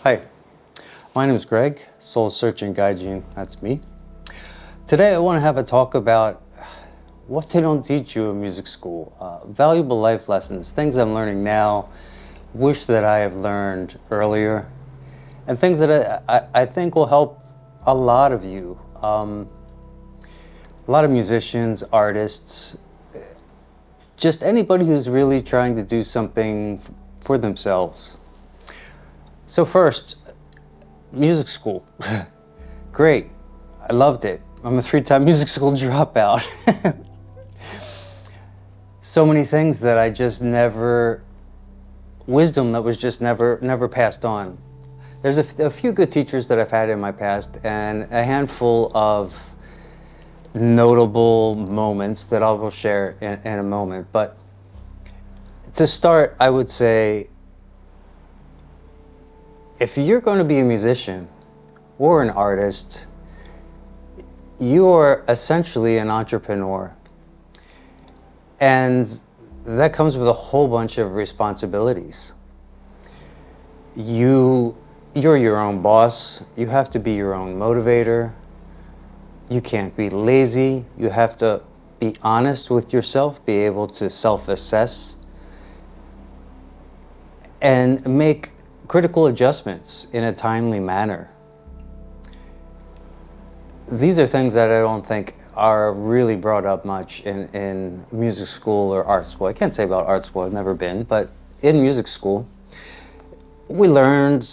Hi, my name is Greg, Soul Searching Gaijin, that's me. Today I want to have a talk about what they don't teach you in music school. Valuable life lessons, things I'm learning now, wish that I have learned earlier, and things that I think will help a lot of you. A lot of musicians, artists, just anybody who's really trying to do something for themselves. So first, music school. Great, I loved it. I'm a 3-time music school dropout. So many things that I just never, wisdom that was just never passed on. There's a few good teachers that I've had in my past and a handful of notable moments that I will share in a moment. But to start, I would say, if you're going to be a musician or an artist, you are essentially an entrepreneur. And that comes with a whole bunch of responsibilities. You're your own boss. You have to be your own motivator. You can't be lazy. You have to be honest with yourself, be able to self-assess, and make critical adjustments in a timely manner. These are things that I don't think are really brought up much in music school or art school. I can't say about art school, I've never been, but in music school, we learned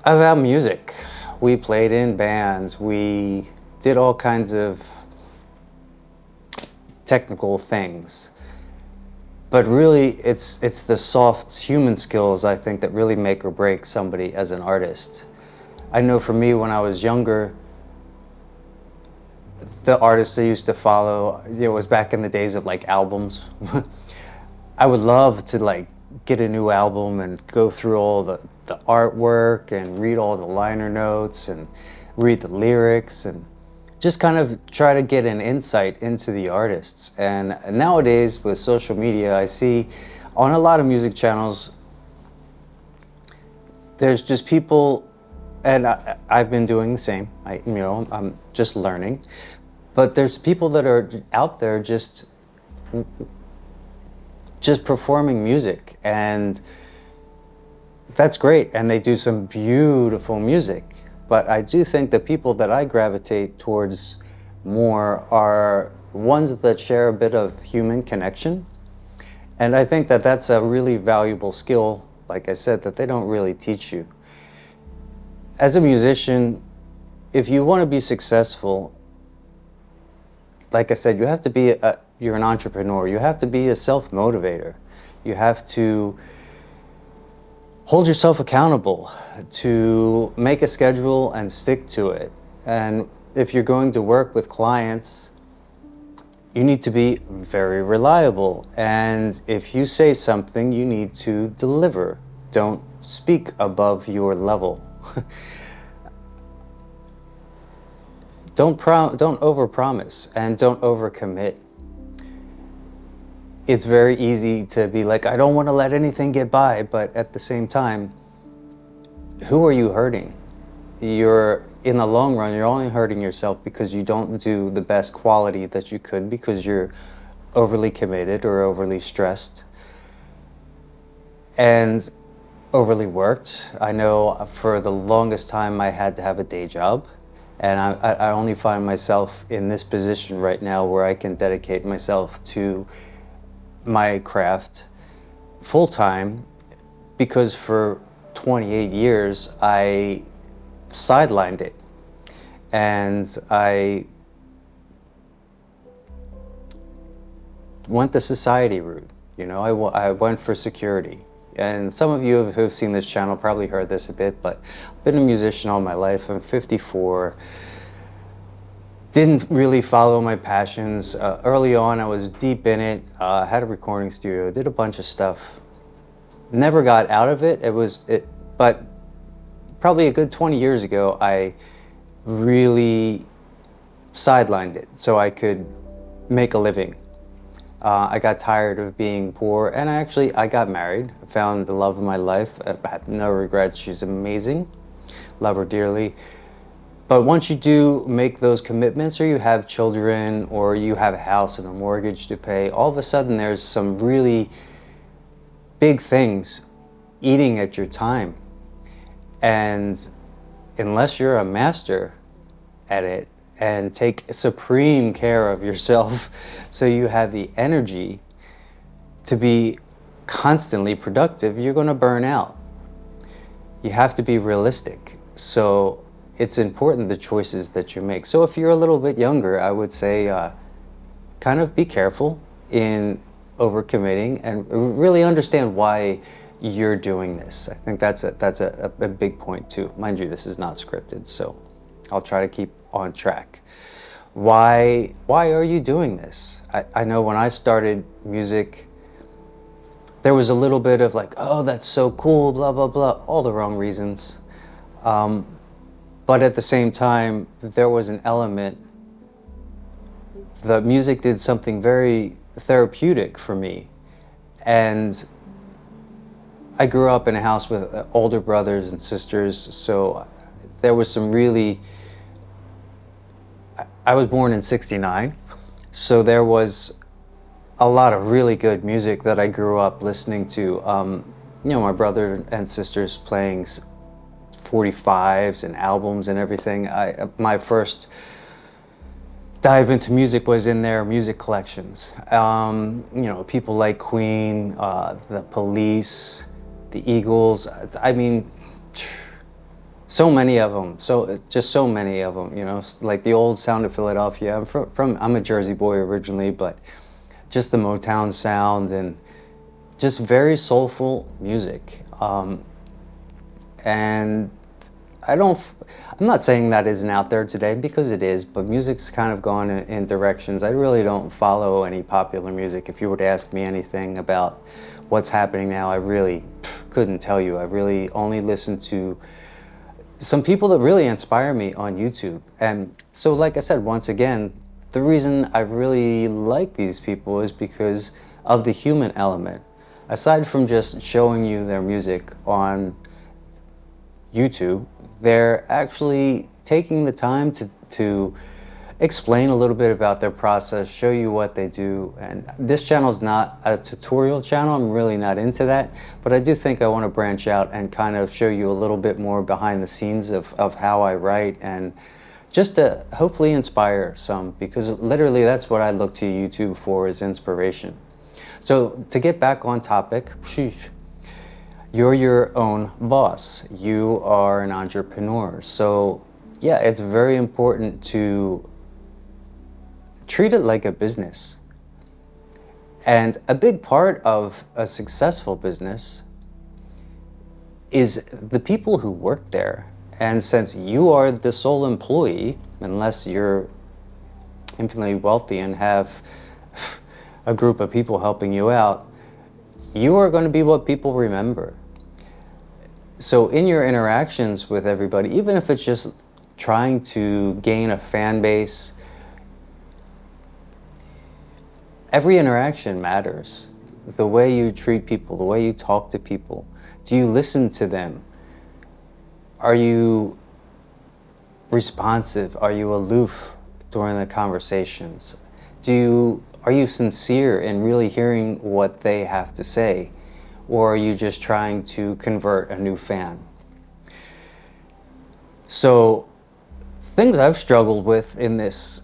about music. We played in bands, we did all kinds of technical things. But really, it's the soft human skills, I think, that really make or break somebody as an artist. I know for me, when I was younger, the artists I used to follow, it was back in the days of like albums. I would love to like get a new album and go through all the artwork and read all the liner notes and read the lyrics and just kind of try to get an insight into the artists. And nowadays with social media, I see on a lot of music channels, there's just people, and I've been doing the same. I'm just learning, but there's people that are out there just performing music, and that's great, and they do some beautiful music. But I do think the people that I gravitate towards more are ones that share a bit of human connection. And I think that that's a really valuable skill, like I said, that they don't really teach you. As a musician, if you want to be successful, like I said, you have to be you're an entrepreneur. You have to be a self-motivator. You have to hold yourself accountable, to make a schedule and stick to it. And if you're going to work with clients, you need to be very reliable. And if you say something, you need to deliver. Don't speak above your level. Don't overpromise and don't overcommit. It's very easy to be like, I don't want to let anything get by, but at the same time, who are you hurting? In the long run, you're only hurting yourself because you don't do the best quality that you could because you're overly committed or overly stressed and overly worked. I know for the longest time I had to have a day job, and I only find myself in this position right now where I can dedicate myself to my craft full-time, because for 28 years I sidelined it and I went the society route. I went for security. And some of you who've seen this channel probably heard this a bit, but I've been a musician all my life. I'm 54. Didn't really follow my passions. Early on, I was deep in it. Had a recording studio, did a bunch of stuff. Never got out of it. But probably a good 20 years ago, I really sidelined it so I could make a living. I got tired of being poor, and I got married. I found the love of my life. I have no regrets. She's amazing. Love her dearly. But once you do make those commitments, or you have children, or you have a house and a mortgage to pay, all of a sudden there's some really big things eating at your time. And unless you're a master at it and take supreme care of yourself so you have the energy to be constantly productive, you're going to burn out. You have to be realistic. So it's important, the choices that you make. So if you're a little bit younger, I would say kind of be careful in overcommitting and really understand why you're doing this. I think that's a big point too. Mind you, this is not scripted, so I'll try to keep on track. Why are you doing this? I know when I started music, there was a little bit of like, oh, that's so cool, blah, blah, blah, all the wrong reasons. But at the same time, there was an element, the music did something very therapeutic for me. And I grew up in a house with older brothers and sisters, so there was some really, I was born in '69, so there was a lot of really good music that I grew up listening to. You know, my brother and sisters playing 45s and albums and everything. My first dive into music was in their music collections. You know, people like Queen, the Police, the Eagles. I mean, so many of them. Just so many of them. You know, like the old sound of Philadelphia. I'm a Jersey boy originally, but just the Motown sound and just very soulful music. And I'm not saying that isn't out there today, because it is, but music's kind of gone in directions. I really don't follow any popular music. If you were to ask me anything about what's happening now, I really couldn't tell you. I really only listen to some people that really inspire me on YouTube. And so, like I said, once again, the reason I really like these people is because of the human element. Aside from just showing you their music on YouTube, they're actually taking the time to explain a little bit about their process, show you what they do. And this channel is not a tutorial channel. I'm really not into that, but I do think I want to branch out and kind of show you a little bit more behind the scenes of how I write, and just to hopefully inspire some, because literally that's what I look to YouTube for, is inspiration. So to get back on topic, you're your own boss. You are an entrepreneur. So yeah, it's very important to treat it like a business. And a big part of a successful business is the people who work there. And since you are the sole employee, unless you're infinitely wealthy and have a group of people helping you out, you are going to be what people remember. So in your interactions with everybody, even if it's just trying to gain a fan base, every interaction matters. The way you treat people, the way you talk to people. Do you listen to them? Are you responsive? Are you aloof during the conversations? Are you sincere in really hearing what they have to say? Or are you just trying to convert a new fan? So things I've struggled with in this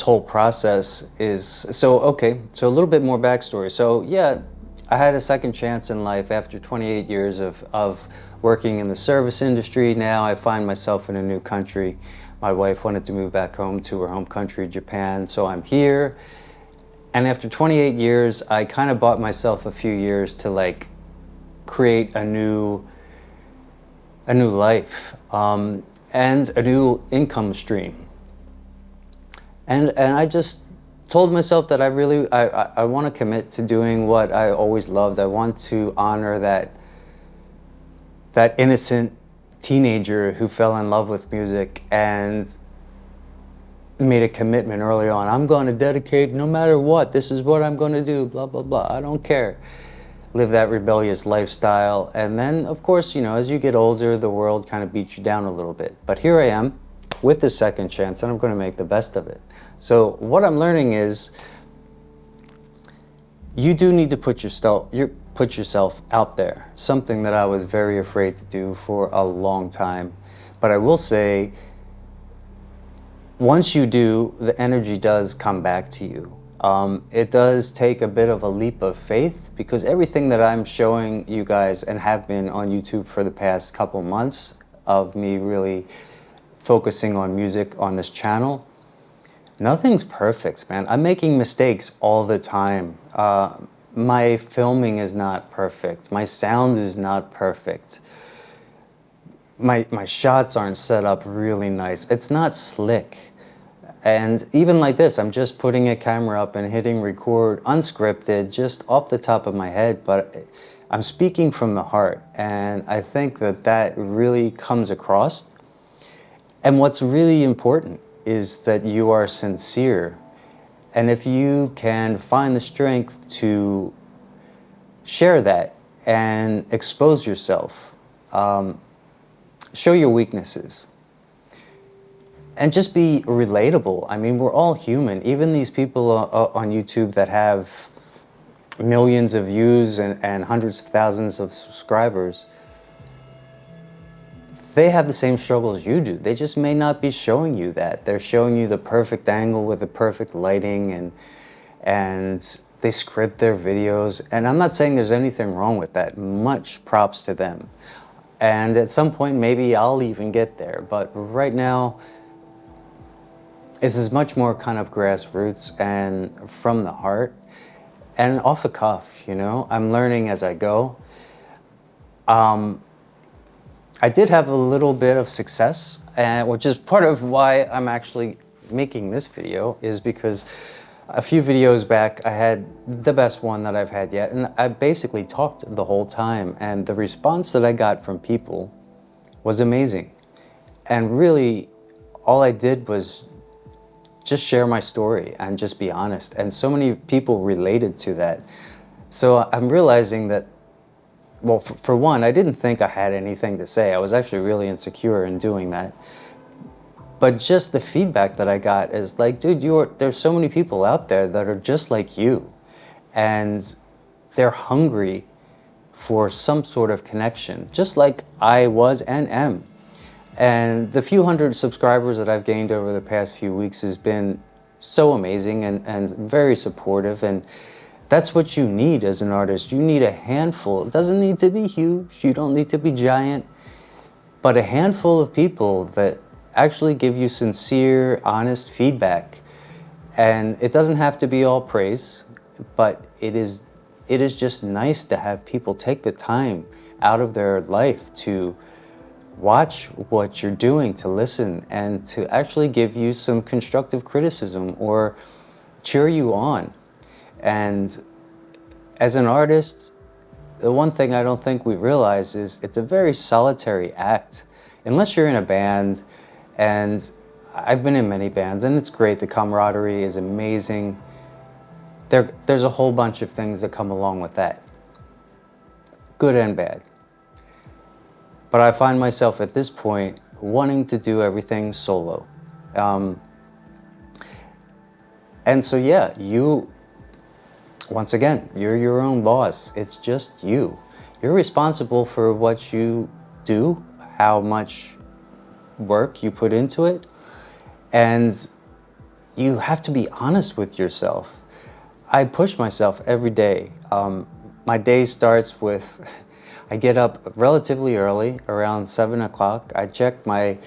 whole process is, so a little bit more backstory. So yeah, I had a second chance in life after 28 years of working in the service industry. Now I find myself in a new country. My wife wanted to move back home to her home country, Japan, so I'm here. And after 28 years, I kind of bought myself a few years to like create a new life and a new income stream. And I just told myself that I want to commit to doing what I always loved. I want to honor that innocent teenager who fell in love with music, and made a commitment early on. I'm going to dedicate no matter what. This is what I'm going to do, blah, blah, blah. I don't care. Live that rebellious lifestyle. And then, of course, you know, as you get older, the world kind of beats you down a little bit. But here I am with the second chance, and I'm going to make the best of it. So what I'm learning is you do need to put yourself out there, something that I was very afraid to do for a long time. But I will say, once you do, the energy does come back to you. It does take a bit of a leap of faith, because everything that I'm showing you guys and have been on YouTube for the past couple months of me really focusing on music on this channel, nothing's perfect, man. I'm making mistakes all the time. My filming is not perfect. My sound is not perfect. My shots aren't set up really nice. It's not slick. And even like this, I'm just putting a camera up and hitting record, unscripted, just off the top of my head, but I'm speaking from the heart. And I think that that really comes across. And what's really important is that you are sincere. And if you can find the strength to share that and expose yourself, show your weaknesses, and just be relatable. I mean, we're all human. Even these people on YouTube that have millions of views and hundreds of thousands of subscribers, they have the same struggles you do. They just may not be showing you that. They're showing you the perfect angle with the perfect lighting, and they script their videos. And I'm not saying there's anything wrong with that. Much props to them. And at some point, maybe I'll even get there. But right now, this is much more kind of grassroots and from the heart and off the cuff, you know? I'm learning as I go. I did have a little bit of success, which is part of why I'm actually making this video, is because a few videos back, I had the best one that I've had yet, and I basically talked the whole time, and the response that I got from people was amazing. And really, all I did was just share my story and just be honest. And so many people related to that. So I'm realizing that, well, for one, I didn't think I had anything to say. I was actually really insecure in doing that. But just the feedback that I got is like, dude, there's so many people out there that are just like you. And they're hungry for some sort of connection, just like I was and am. And the few hundred subscribers that I've gained over the past few weeks has been so amazing and very supportive. And that's what you need as an artist. You need a handful. It doesn't need to be huge. You don't need to be giant. But a handful of people that actually give you sincere, honest feedback. And it doesn't have to be all praise, but it is just nice to have people take the time out of their life to watch what you're doing, to listen, and to actually give you some constructive criticism or cheer you on. And as an artist, the one thing I don't think we realize is it's a very solitary act. Unless you're in a band, and I've been in many bands, and it's great, the camaraderie is amazing. There's a whole bunch of things that come along with that, good and bad. But I find myself at this point wanting to do everything solo. And so yeah, once again, you're your own boss. It's just you. You're responsible for what you do, how much work you put into it, and you have to be honest with yourself. I push myself every day. My day starts with, I get up relatively early, around 7 o'clock. I check the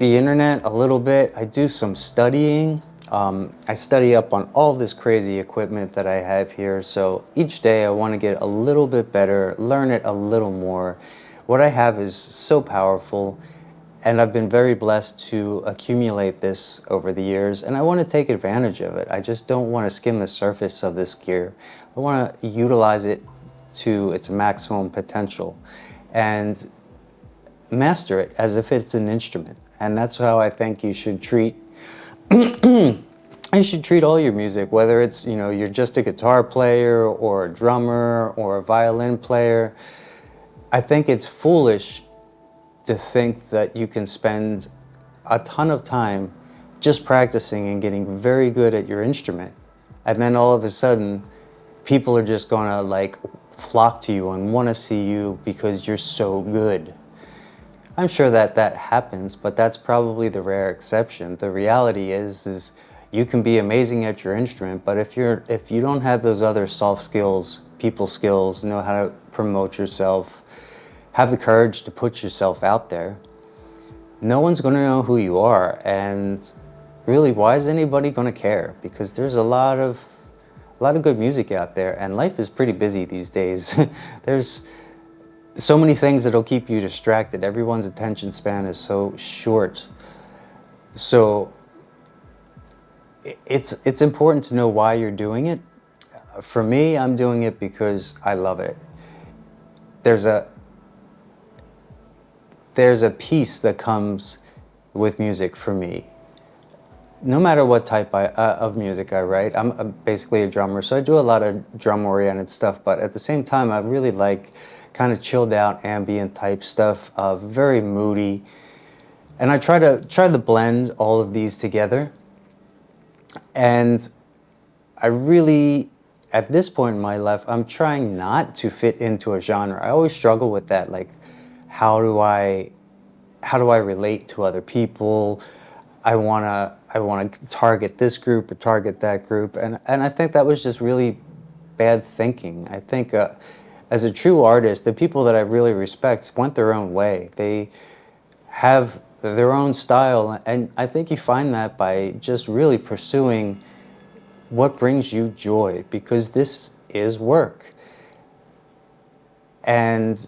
internet a little bit. I do some studying. I study up on all this crazy equipment that I have here. So each day I want to get a little bit better, learn it a little more. What I have is so powerful, and I've been very blessed to accumulate this over the years, and I want to take advantage of it. I just don't want to skim the surface of this gear. I want to utilize it to its maximum potential and master it as if it's an instrument. And that's how I think you should treat You should treat all your music, whether it's, you're just a guitar player or a drummer or a violin player. I think it's foolish to think that you can spend a ton of time just practicing and getting very good at your instrument. And then all of a sudden, people are just gonna like flock to you and wanna see you because you're so good. I'm sure that that happens, but that's probably the rare exception. The reality is you can be amazing at your instrument, but if you don't have those other soft skills, people skills, know how to promote yourself, have the courage to put yourself out there, no one's going to know who you are. And really, why is anybody going to care? Because there's a lot of good music out there, and life is pretty busy these days. There's so many things that'll keep you distracted. Everyone's attention span is so short. So it's important to know why you're doing it. For me, I'm doing it because I love it. There's a peace that comes with music for me. No matter what type of music I write, I'm basically a drummer, so I do a lot of drum-oriented stuff, but at the same time, I really like kind of chilled out ambient type stuff, very moody. And I try to blend all of these together. And I really, at this point in my life, I'm trying not to fit into a genre. I always struggle with that, like how do I relate to other people? I wanna target this group or target that group, and I think that was just really bad thinking. I think as a true artist, the people that I really respect went their own way. They have their own style, and I think you find that by just really pursuing what brings you joy, because this is work. And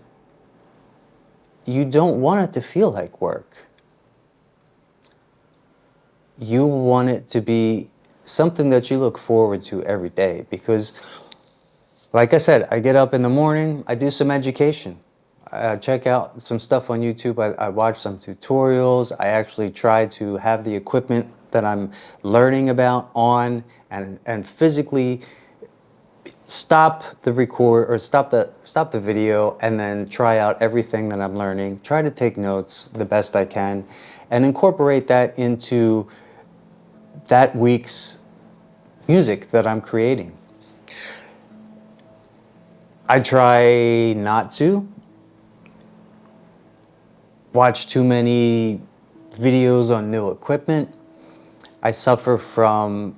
you don't want it to feel like work. You want it to be something that you look forward to every day, because like I said, I get up in the morning, I do some education. I check out some stuff on YouTube, I watch some tutorials, I actually try to have the equipment that I'm learning about on and physically stop the record or stop the video and then try out everything that I'm learning, try to take notes the best I can, and incorporate that into that week's music that I'm creating. I try not to watch too many videos on new equipment. I suffer from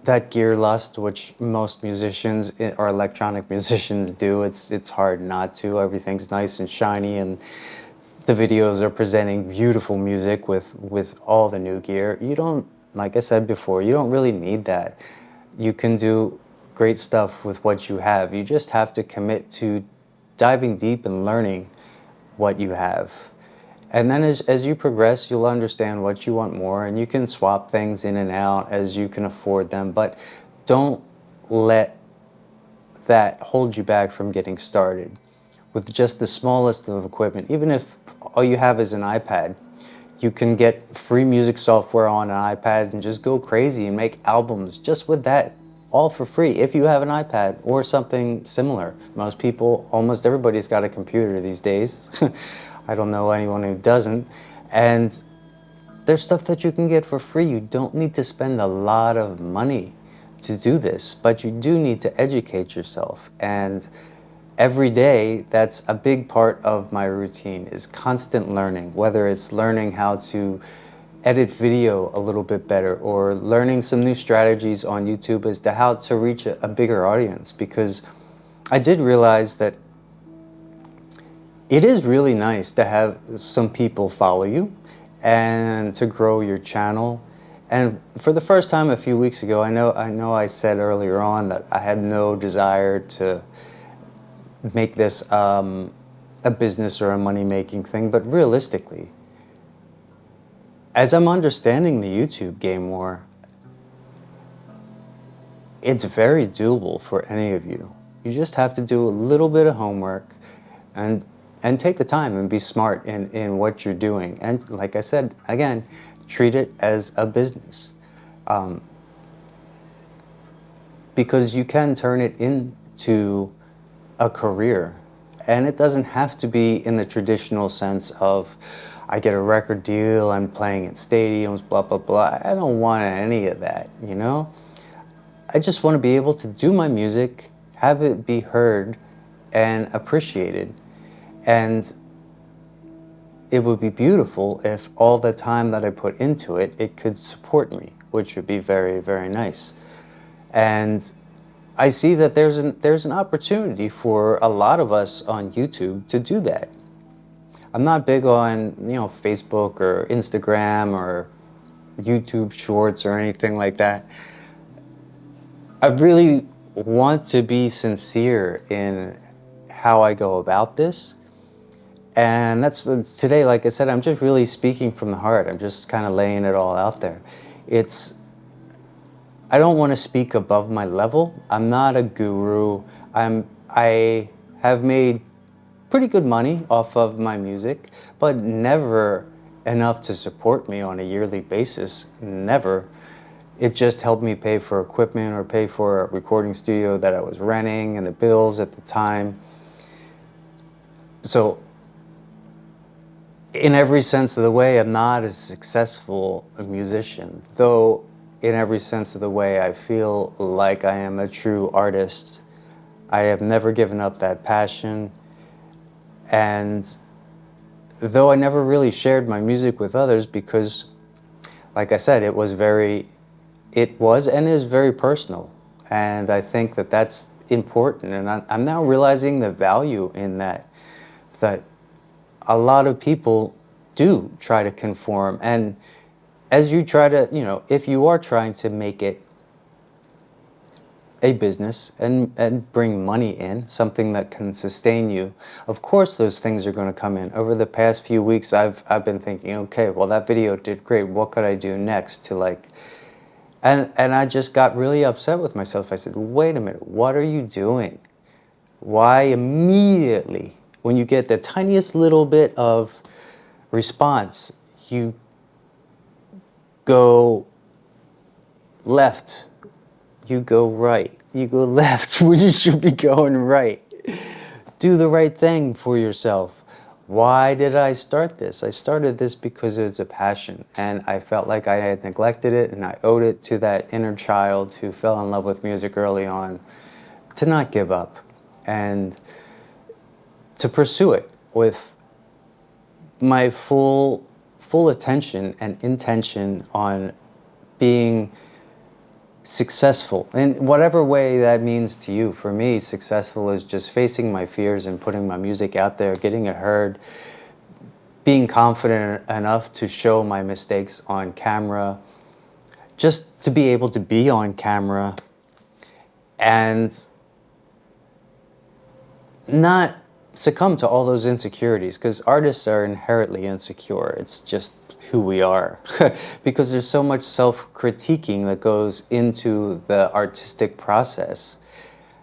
that gear lust, which most musicians or electronic musicians do. It's hard not to. Everything's nice and shiny, and the videos are presenting beautiful music with all the new gear. You don't, like I said before, you don't really need that. You can do great stuff with what you have. You just have to commit to diving deep and learning what you have. And then as you progress, you'll understand what you want more, and you can swap things in and out as you can afford them, but don't let that hold you back from getting started. With just the smallest of equipment, even if all you have is an iPad, you can get free music software on an iPad and just go crazy and make albums just with that, all for free, if you have an iPad or something similar. Most people, almost everybody's got a computer these days. I don't know anyone who doesn't. And there's stuff that you can get for free. You don't need to spend a lot of money to do this, but you do need to educate yourself. And every day, that's a big part of my routine, is constant learning, whether it's learning how to edit video a little bit better or learning some new strategies on YouTube as to how to reach a bigger audience. Because I did realize that it is really nice to have some people follow you and to grow your channel. And for the first time a few weeks ago, I know I said earlier on that I had no desire to make this a business or a money-making thing, but realistically, as I'm understanding the YouTube game more, it's very doable for any of you. You just have to do a little bit of homework and take the time and be smart in what you're doing. And like I said, again, treat it as a business. Because you can turn it into a career. And it doesn't have to be in the traditional sense of, I get a record deal, I'm playing at stadiums, blah, blah, blah. I don't want any of that, you know? I just want to be able to do my music, have it be heard and appreciated. And it would be beautiful if all the time that I put into it, it could support me, which would be very, very nice. And I see that there's an opportunity for a lot of us on YouTube to do that. I'm not big on, Facebook or Instagram or YouTube Shorts or anything like that. I really want to be sincere in how I go about this. And that's what today, like I said, I'm just really speaking from the heart. I'm just kind of laying it all out there. I don't want to speak above my level. I'm not a guru. I have made pretty good money off of my music, but never enough to support me on a yearly basis. Never. It just helped me pay for equipment or pay for a recording studio that I was renting and the bills at the time. So in every sense of the way, I'm not as successful a musician, though in every sense of the way, I feel like I am a true artist. I have never given up that passion. And though I never really shared my music with others because, like I said, it was and is very personal. And I think that that's important. And I'm now realizing the value in that a lot of people do try to conform. And as you try to, if you are trying to make it a business and bring money in, something that can sustain you, of course those things are going to come in. Over the past few weeks, I've been thinking, okay, well, that video did great. What could I do next to and I just got really upset with myself. I said, wait a minute, what are you doing? Why immediately, when you get the tiniest little bit of response, you go left, you go right, you go left when you should be going right. Do the right thing for yourself. Why did I start this? I started this because it's a passion, and I felt like I had neglected it, and I owed it to that inner child who fell in love with music early on to not give up and to pursue it with my full attention and intention on being successful in whatever way that means to you. For me, successful is just facing my fears and putting my music out there, getting it heard, being confident enough to show my mistakes on camera, just to be able to be on camera and not succumb to all those insecurities, because artists are inherently insecure. It's just who we are because there's so much self-critiquing that goes into the artistic process.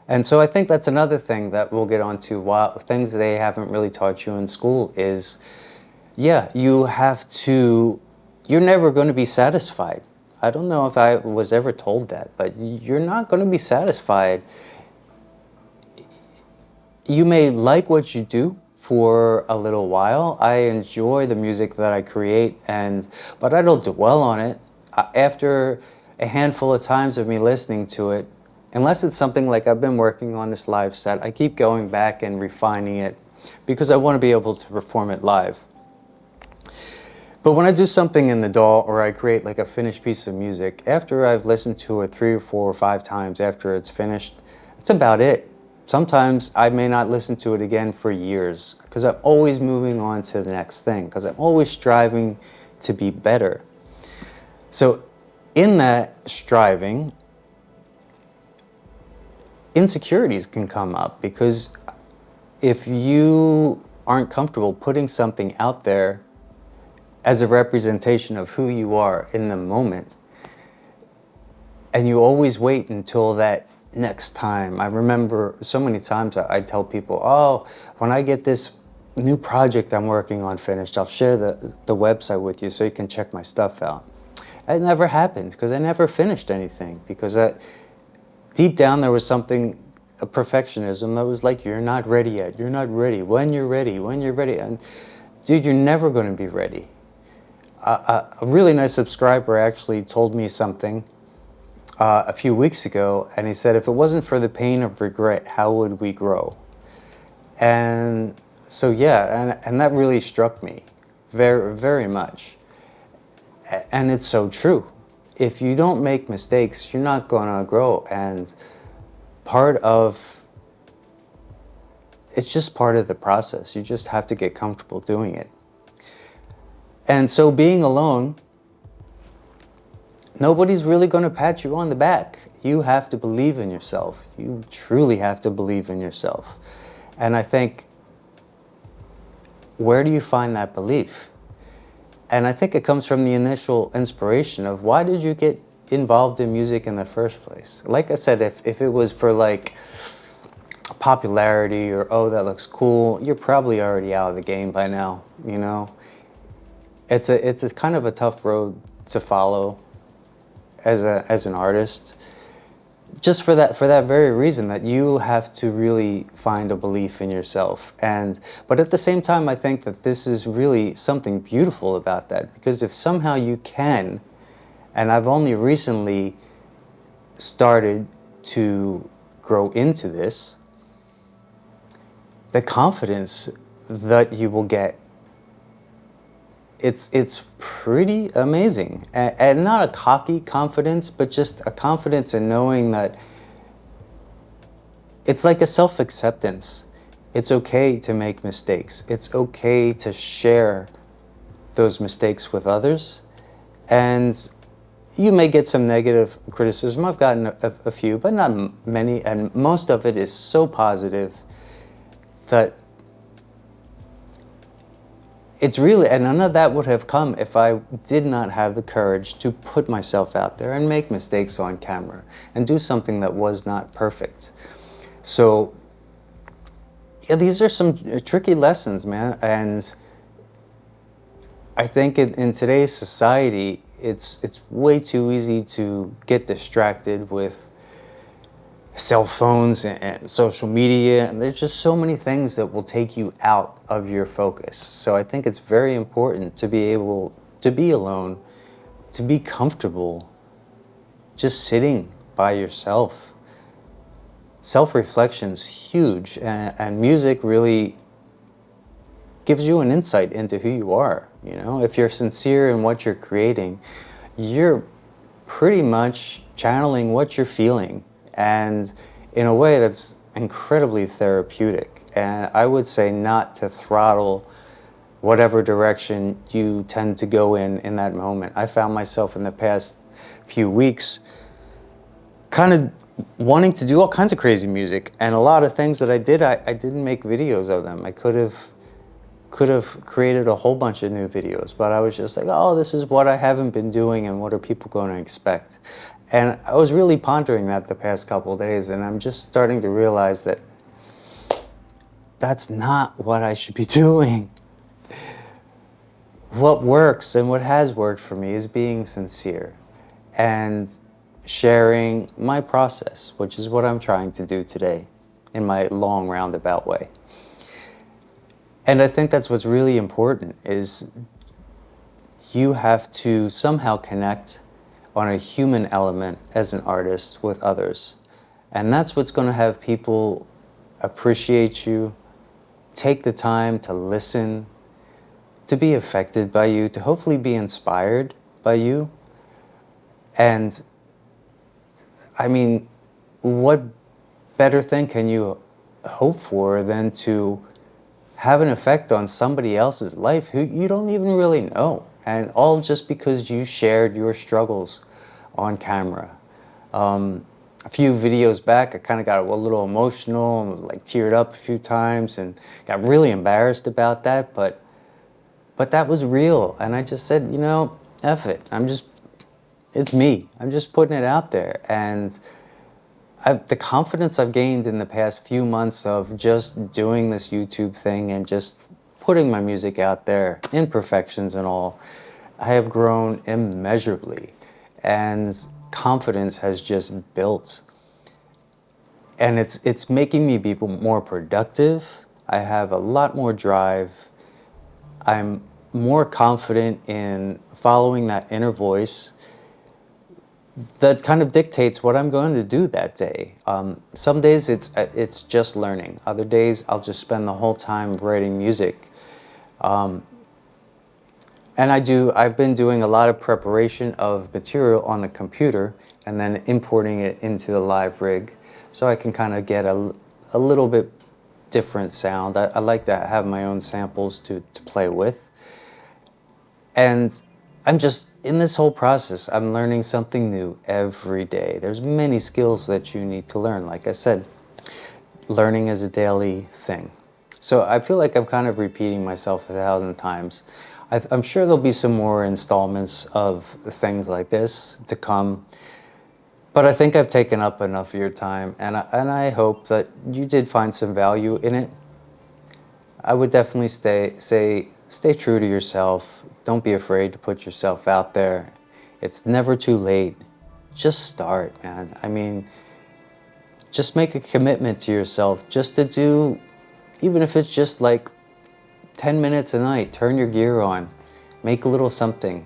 And so I think that's another thing that we'll get onto, things they haven't really taught you in school is, you're never going to be satisfied. I don't know if I was ever told that, but you're not going to be satisfied. You may like what you do for a little while. I enjoy the music that I create, but I don't dwell on it. After a handful of times of me listening to it, unless it's something like I've been working on this live set, I keep going back and refining it because I want to be able to perform it live. But when I do something in the DAW or I create like a finished piece of music, after I've listened to it 3 or 4 or 5 times after it's finished, that's about it. Sometimes I may not listen to it again for years because I'm always moving on to the next thing, because I'm always striving to be better. So in that striving, insecurities can come up, because if you aren't comfortable putting something out there as a representation of who you are in the moment, and you always wait until that next time. I remember so many times I tell people, oh, when I get this new project I'm working on finished, I'll share the website with you so you can check my stuff out. It never happened because I never finished anything, because deep down there was something, a perfectionism that was like, you're not ready yet, you're not ready, when you're ready, when you're ready. And dude, you're never going to be ready. A really nice subscriber actually told me something a few weeks ago, and he said, if it wasn't for the pain of regret, how would we grow? And so yeah, and that really struck me very, very much. And it's so true. If you don't make mistakes, you're not going to grow. And it's just part of the process. You just have to get comfortable doing it. And so being alone, nobody's really going to pat you on the back. You have to believe in yourself. You truly have to believe in yourself. And I think, where do you find that belief? And I think it comes from the initial inspiration of, why did you get involved in music in the first place? Like I said, if it was for like popularity or, oh, that looks cool, you're probably already out of the game by now, you know? It's a kind of a tough road to follow as an artist, just for that very reason, that you have to really find a belief in yourself. But at the same time, I think that this is really something beautiful about that, because if somehow you can, and I've only recently started to grow into this, the confidence that you will get, it's pretty amazing. And not a cocky confidence, but just a confidence in knowing that it's like a self-acceptance. It's okay to make mistakes. It's okay to share those mistakes with others. And you may get some negative criticism. I've gotten a few, but not many. And most of it is so positive that it's really, and none of that would have come if I did not have the courage to put myself out there and make mistakes on camera and do something that was not perfect. So yeah, these are some tricky lessons, man. And I think in today's society, it's way too easy to get distracted with cell phones and social media, and there's just so many things that will take you out of your focus. So I think it's very important to be able to be alone, to be comfortable just sitting by yourself. Self-reflection's huge, and music really gives you an insight into who you are. You know, if you're sincere in what you're creating, you're pretty much channeling what you're feeling, and in a way that's incredibly therapeutic. And I would say not to throttle whatever direction you tend to go in that moment. I found myself in the past few weeks kind of wanting to do all kinds of crazy music, and a lot of things that I did, I didn't make videos of them. I could have created a whole bunch of new videos, but I was just like, oh, this is what I haven't been doing, and what are people going to expect? And I was really pondering that the past couple of days, and I'm just starting to realize that that's not what I should be doing. What works and what has worked for me is being sincere and sharing my process, which is what I'm trying to do today in my long roundabout way. And I think that's what's really important, is you have to somehow connect on a human element as an artist with others. And that's what's going to have people appreciate you, take the time to listen, to be affected by you, to hopefully be inspired by you. And I mean, what better thing can you hope for than to have an effect on somebody else's life who you don't even really know, and all just because you shared your struggles on camera. A few videos back, I kind of got a little emotional and like teared up a few times and got really embarrassed about that, but that was real. And I just said, you know, F it. It's me. I'm just putting it out there. And the confidence I've gained in the past few months of just doing this YouTube thing and just putting my music out there, imperfections and all, I have grown immeasurably, and confidence has just built. And it's making me be more productive. I have a lot more drive. I'm more confident in following that inner voice that kind of dictates what I'm going to do that day. Some days it's just learning. Other days I'll just spend the whole time writing music. And I've been doing a lot of preparation of material on the computer and then importing it into the live rig so I can kind of get a little bit different sound. I like to have my own samples to play with. And I'm just, in this whole process, I'm learning something new every day. There's many skills that you need to learn. Like I said, learning is a daily thing. So I feel like I'm kind of repeating myself 1,000 times. I'm sure there'll be some more installments of things like this to come. But I think I've taken up enough of your time, and I hope that you did find some value in it. I would definitely stay true to yourself. Don't be afraid to put yourself out there. It's never too late. Just start, man. I mean, just make a commitment to yourself just to do, even if it's just like 10 minutes a night, turn your gear on, make a little something.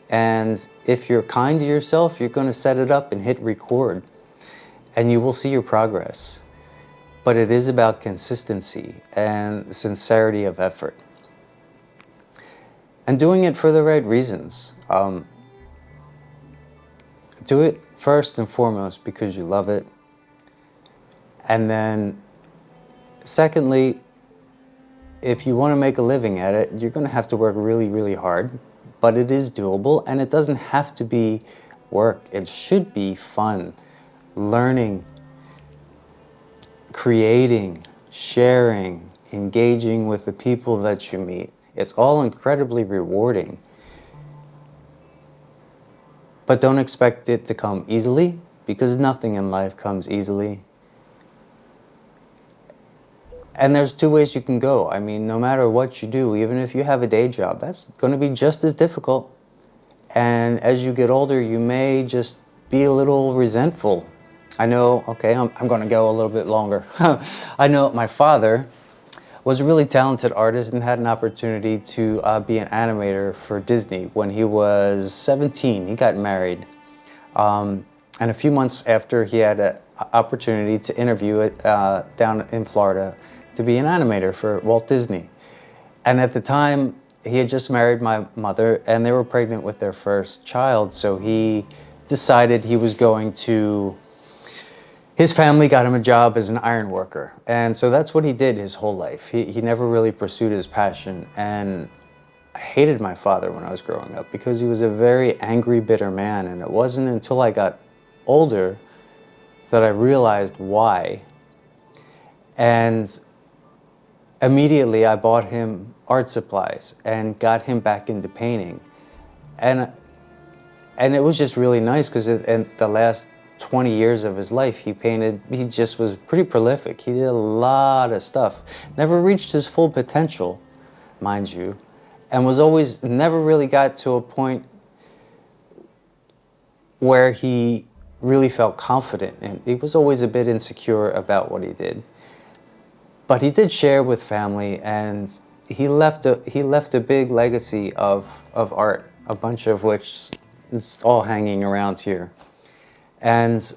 And if you're kind to yourself, you're going to set it up and hit record, and you will see your progress. But it is about consistency and sincerity of effort. And doing it for the right reasons. Do it first and foremost because you love it. And then secondly, if you want to make a living at it, you're going to have to work really, really hard. But it is doable, and it doesn't have to be work. It should be fun. Learning, creating, sharing, engaging with the people that you meet. It's all incredibly rewarding. But don't expect it to come easily, because nothing in life comes easily. And there's two ways you can go. I mean, no matter what you do, even if you have a day job, that's going to be just as difficult. And as you get older, you may just be a little resentful. I know, okay, I'm going to go a little bit longer. I know my father was a really talented artist and had an opportunity to be an animator for Disney when he was 17. He got married. And a few months after, he had an opportunity to interview down in Florida to be an animator for Walt Disney. And at the time, he had just married my mother, and they were pregnant with their first child, so he decided he was going to... His family got him a job as an iron worker, and so that's what he did his whole life. He never really pursued his passion, and I hated my father when I was growing up because he was a very angry, bitter man, and it wasn't until I got older that I realized why. And immediately I bought him art supplies and got him back into painting. And it was just really nice because in the last 20 years of his life, he just was pretty prolific. He did a lot of stuff. Never reached his full potential, mind you, and never really got to a point where he really felt confident. And he was always a bit insecure about what he did. But he did share with family, and he left a big legacy of art, a bunch of which is all hanging around here. And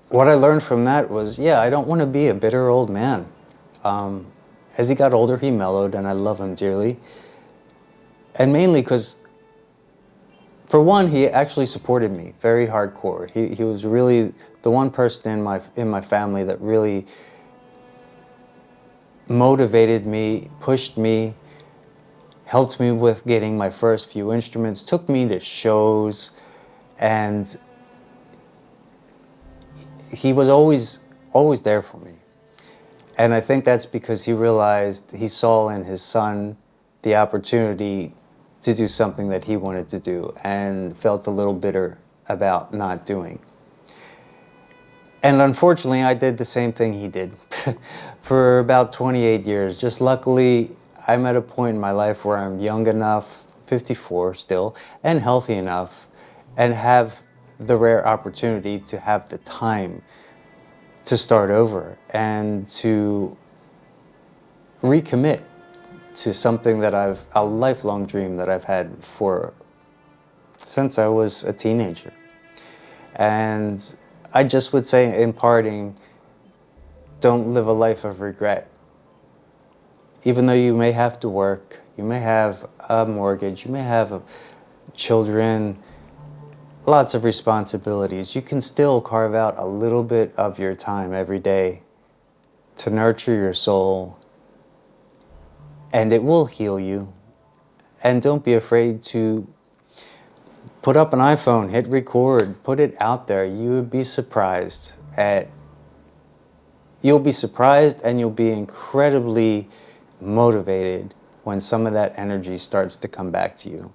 what I learned from that was, yeah, I don't want to be a bitter old man. As he got older, he mellowed, and I love him dearly. And mainly because, for one, he actually supported me very hardcore. He was really the one person in my family that really motivated me, pushed me, helped me with getting my first few instruments, took me to shows, and he was always there for me. And I think that's because he saw in his son the opportunity to do something that he wanted to do and felt a little bitter about not doing. And unfortunately, I did the same thing he did for about 28 years. Just luckily, I'm at a point in my life where I'm young enough, 54 still, and healthy enough, and have the rare opportunity to have the time to start over and to recommit to something that a lifelong dream that I've had since I was a teenager. And I just would say in parting, don't live a life of regret. Even though you may have to work, you may have a mortgage, you may have children, lots of responsibilities, you can still carve out a little bit of your time every day to nurture your soul, and it will heal you. And don't be afraid to put up an iPhone, hit record, put it out there. You'll be surprised and you'll be incredibly motivated when some of that energy starts to come back to you.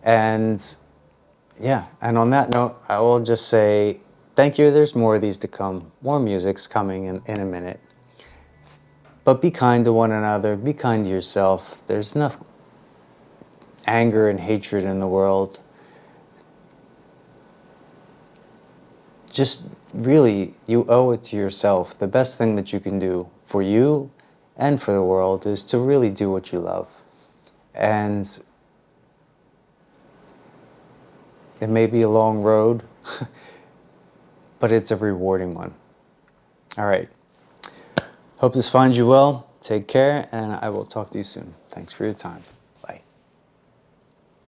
And yeah, and on that note, I will just say thank you. There's more of these to come. More music's coming in a minute. But be kind to one another. Be kind to yourself. There's enough anger and hatred in the world. Just really, you owe it to yourself. The best thing that you can do for you and for the world is to really do what you love. And it may be a long road, but it's a rewarding one. All right. Hope this finds you well. Take care, and I will talk to you soon. Thanks for your time.